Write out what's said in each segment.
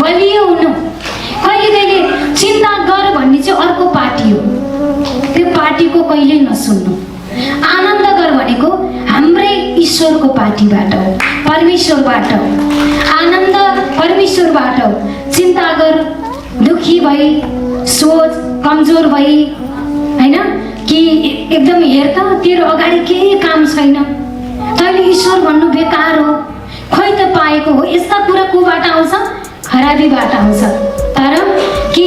बलियो हुनु। कहिले कहिले चिन्ता गर भन्ने चाहिँ अर्को पार्टी हो, त्यो पार्टीको कहिले नसुन्नु। आनन्द गर भनेको हाम्रै ईश्वरको पार्टीबाट हो, परमेश्वरबाट हो। आनन्द परमेश्वरबाट हो। चिन्ता गर, दुखी भई, सोच कमजोर भई, हैन कि एकदम हेर त तेरो अगाडि केही काम छैन, तैँले ईश्वर भन्नु बेकार हो, खोइ त पाएको हो। यस्ता कुरा कोबाट आउँछ? खराबीबाट आउँछ। तर कि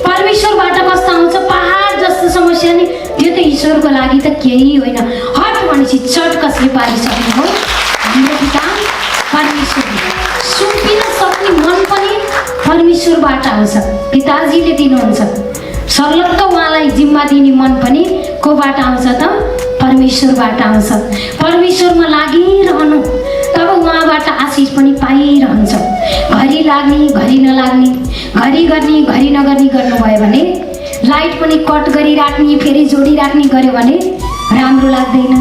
परमेश्वरबाट कस्तो आउँछ? पहाड जस्तो समस्या नि त्यो त ईश्वरको लागि त केही होइन। हट भनेपछि चट कसले पारिसक्नु हो? हाम्रो पिता परमेश्वरले। सुम्पिन सक्ने मन पनि परमेश्वरबाट आउँछ, पिताजीले दिनुहुन्छ। सर्लक्क उहाँलाई जिम्मा दिने मन पनि कोबाट आउँछ त? परमेश्वरबाट आउँछ। परमेश्वरमा लागिरहनु, तब उहाँबाट आशिष पनि पाइरहन्छ। घरि लाग्ने घरि नलाग्ने, घरि गर्ने घरि नगर्ने गर्नुभयो भने, लाइट पनि कट गरिराख्ने फेरि जोडिराख्ने गऱ्यो भने राम्रो लाग्दैन।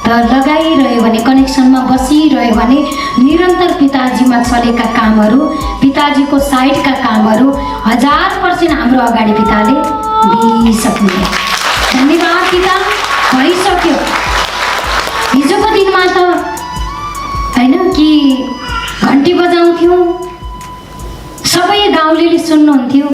तर लगाइरह्यो भने, कनेक्सनमा बसिरह्यो भने निरन्तर पिताजीमा चलेका कामहरू, पिताजीको साइडका कामहरू 1000% हाम्रो अगाडि पिताले दिइसक्नु। धन्यवाद पिता, भइसक्यो। हिजोको दिनमा त हैन कि घन्टी बजाउँथ्यौँ, सबै गाउँलेले सुन्नुहुन्थ्यो।